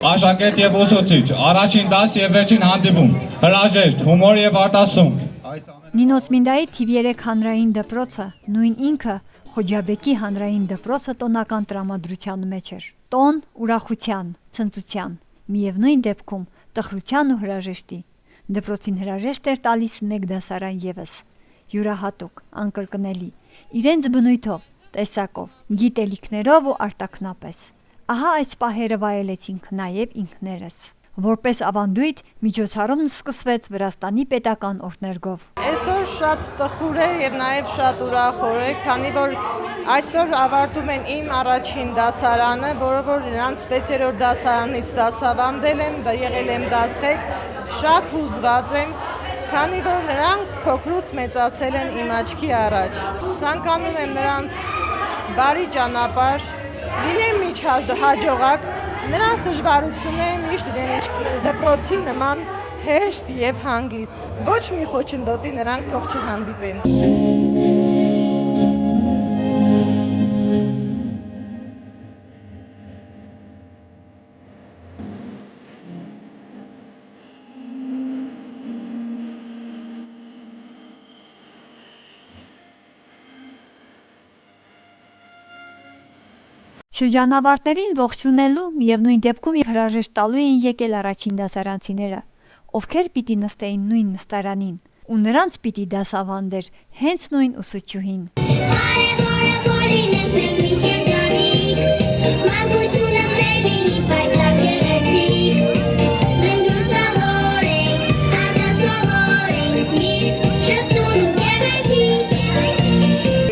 Աշակերտ եւ ուսուցիչ, առաջին դաս եւ վերջին հանդիպում, հրաժեշտ, հումոր եւ արտասում։ Նինոց Մինդայի թիվ 3 հանրային դպրոցը, նույն ինքը Խոջաբեկի հանրային դպրոցը տոնական տրամադրության մեջ էր։ Տոն ուրախության, ցնծության, միևնույն դեպքում տխրության ու հրաժեշտի։ Դպրոցին հրաժեշտ էր տալիս մեկ դասարան եւս, յուրահատուկ, անկրկնելի, իրենց բնույթով, տեսակով, գիտելիքներով ու արտաքնապես։ Ահա այս պահերը վայելեցինք նաև ինքներս։ Որպես ավանդույթ միջոցառումն սկսվեց Վրաստանի պետական օրհներգով։ Այսօր շատ տխուր է եւ նաեւ շատ ուրախոր է, քանի որ այսօր ավարտում են իմ առաջին դասարանը, որը որ նրանց 6-րդ դասարանից դասավանդել եմ, եղել եմ դասղեկ, շատ հուզված եմ, քանի որ նրանք փոքրուց մեծացել են իմ աչքի առաջ։ Ցանկանում եմ նրանց բարի ճանապարհ, լինեն միջակ հաջողակ, նրանց դժվարությունները միշտ իրեն դպրոցի նման հեշտ եւ հանգիստ, ոչ մի խոչընդոտի նրանք թող չհանդիպեն։ Շրջանավարտներին ողջունելու միևնույն դեպքում հրաժեշտ տալու էին եկել առաջին դասարանցիները, ովքեր պիտի նստեին նույն նստարանին, ու նրանց պիտի դասավանդեր հենց նույն ուսուցչուհին։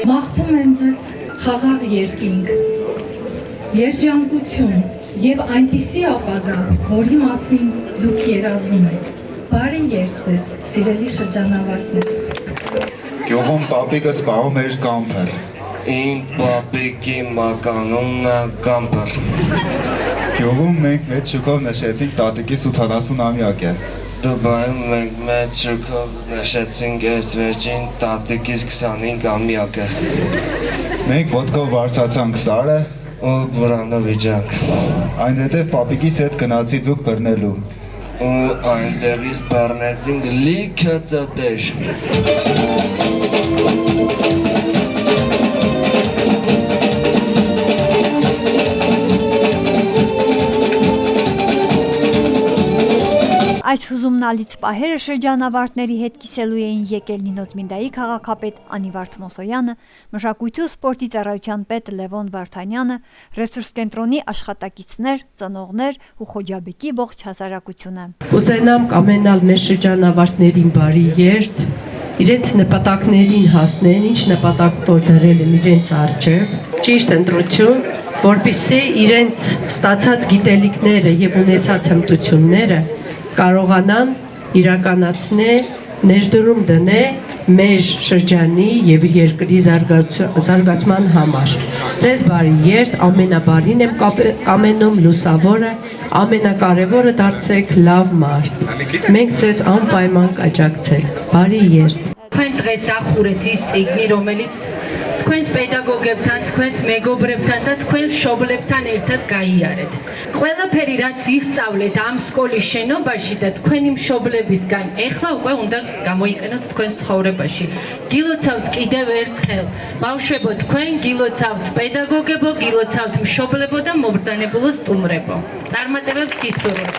Մաղթում եմ ձեզ խաղաղ երկինք, երջանկություն եւ այնպիսի ապագա, որի մասին դուք երազում եք։ Բարի երթ ձեզ, սիրելի շրջանավարտներ։ Գյուղում պապիկը սպառում էր կամփր։ Իմ պապիկի մականունն է կամփր։ Գյուղում մենք մեծ շուկով նշեցինք տատիկիս 80-ամյակը։ Դուբայում մենք մեծ շուկով նշեցինք այս վերջին տատիկիս 25-ամյակը։ Մենք ոտքով վարձացանք Սարը ու Բրանովիջակ։ այնտեղ պապիկիս հետ գնացի ձուկ բռնելու։ Ու այնտեղից բռնեցինք լիքը ծտեր։ Այս հուզումնալից պահերը շրջանավարտների հետ կիսելու էին եկել Նինոց Մինդայի քաղաքապետ Անիվարդ Մոսոյանը, մշակույթի ու սպորտի ծառայության պետ Լևոն Վարդանյանը, ռեսուրս կենտրոնի աշխատակիցներ, ծնողներ ու Խոջաբեկի ողջ հասարակությունը։ Կուզենամ կամենալ մեր շրջանավարտներին բարի երթ, իրենց նպատակներին հասնեն, ինչ նպատակ որ դրել են իրենց առջև, ճիշտ ընտրություն, որպեսզի իրենց ստացած գիտելիքները եւ ունեցած հմտությունները կարողանան իրականացնել, ներդրում դնել մեր շրջանի եւ երկրի զարգացման համար։ Ձեզ բարի երթ, ամենաբարին եմ կամենում, լուսավորը, ամենակարևորը դարձեք լավ մարդ։ Մենք ձեզ անպայման կաջակցենք։ Բարի երթ։ Თქვენ დღეს დახურეთ ის წიგნი, რომელიც თქვენს პედაგოგებთან, თქვენს მეგობრებთან და თქვენ მშობლებთან ერთად გაიარეთ. ყველაფერი რაც ისწავლეთ ამ სკოლის შენობაში და თქვენი მშობლებისგან, ეხლა უკვე უნდა გამოიყენოთ თქვენს ცხოვრებაში. გილოცავთ კიდევ ერთხელ, ბავშვებო, თქვენ გილოცავთ პედაგოგებო, გილოცავთ მშობლებო და მობრძანებულო სტუმრებო. წარმატებებს გისურვებთ.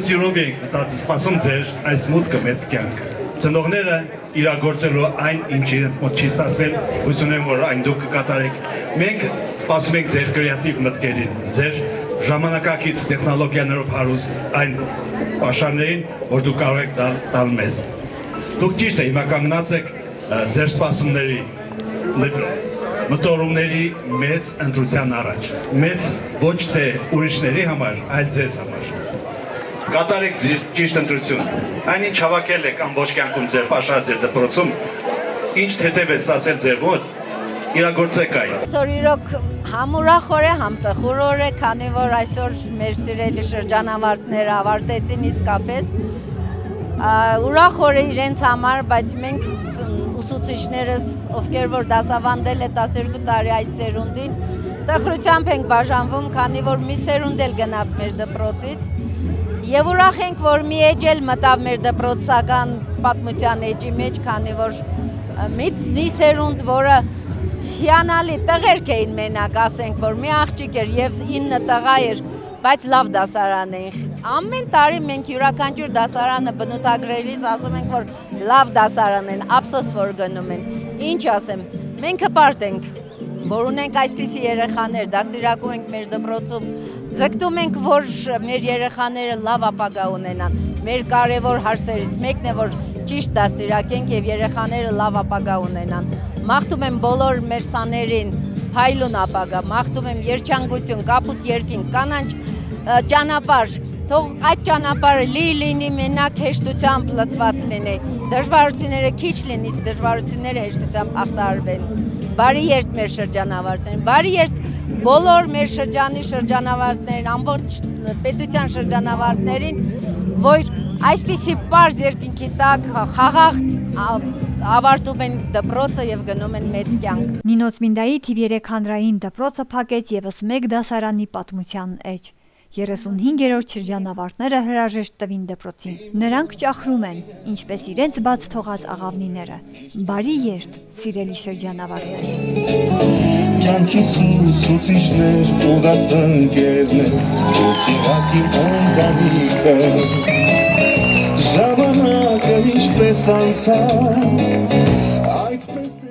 Սիրով ենք մտածի սպասում ձեր այս մուտքը մեծ կյանք։ Ծնողները իրագործելու այն, ինչ իրենց մոտ չի ստացվել, հույս ունեմ, որ այն դուք կկատարեք։ Մենք սպասում ենք ձեր կրեատիվ մտքերին, ձեր ժամանակակից տեխնոլոգիաներով հարուստ այն պաշարներին, որ դուք կարող եք տալ մեզ։ Դուք ճիշտ է, հիմա կանգնած եք ձեր սպասումների, մտորումների մեծ ընտրության առաջ։ Մեծ ոչ թե ուրիշների համար, այլ ձեզ համար։ Կատարեք ճիշտ ընտրություն։ Այնինչ հավաքել եք ամբողջ կյանքում ձեր պաշարած ձեր դպրոցում, ինչ թեթև է ստացել ձեր մոտ, իրագործեք այն։ Այսօր իրոք համ ուրախոր է, համ տխուր է, քանի որ այսօր մեր սիրելի շրջանավարտները ավարտեցին իսկապես Ուրախ օր է իրենց համար, բայց մենք ուսուցիչներս, ովքեր որ դասավանդել է 12 տարի այս սերունդին, տխրությամբ ենք բաժանվում, քանի որ մի սերունդ էլ գնաց մեր դպրոցից, եւ ուրախ ենք, որ մի էջ էլ մտավ մեր դպրոցական պատմության էջի մեջ, քանի որ մի սերունդ, որը հիանալի տղերք էին մենակ, ասենք, որ մի աղջիկ էր եւ 9 տղա էր, բայց լավ դասարան էին։ Ամեն տարի մենք յուրաքանչյուր դասարանը բնութագրելիս ասում ենք, որ լավ դասարան են, ափսոս որ գնում են։ Ինչ ասեմ, մենք հպարտ ենք, որ ունենք այսպիսի երեխաներ, դաստիարակում ենք մեր դպրոցում, ձգտում ենք, որ մեր երեխաները լավ ապագա ունենան։ Մեր կարևոր հարցերից մեկն է, որ ճիշտ դաստիարակենք եւ երեխաները լավ ապագա ունենան։ Մաղթում եմ բոլոր մեր սաներին փայլուն ապագա, մաղթում եմ երջանկություն, կապույտ երկինք, կանանչ ճանապարհ, թող այդ ճանապարհը լինի մենակ հեշտությամբ լցված լինի, դժվարությունները քիչ լինի, իսկ դժվարությունները հեշտությամբ հաղթահարվեն։ Բարի երդ մեր շրջանավարտներին, բարի երդ բոլոր մեր շրջանի շրջանավարտներին, ամբողջ պետության շրջանավարտներին, որ այսպիսի պարզ երկինքի տակ խաղաղ ավարտում են դպրոցը եւ գնում են մեծ կյանք։ Նինոց Մինդայի TV3 հանրային դպրոցը փակեց եւս մեկ դասարանի պատմության էջ։ 35-րդ շրջանավարտները հրաժեշտ տվին դպրոցին։ Նրանք ճախրում են, ինչպես իրենց բաց թողած աղավնիները։ Բարի երդ, սիրելի շրջանավարտներ։ Կյանքիս ուսուցիչներ ու դասընկերներ, ջրակի ընտանիքը, ժամանակը ինչպես անցավ, այդպես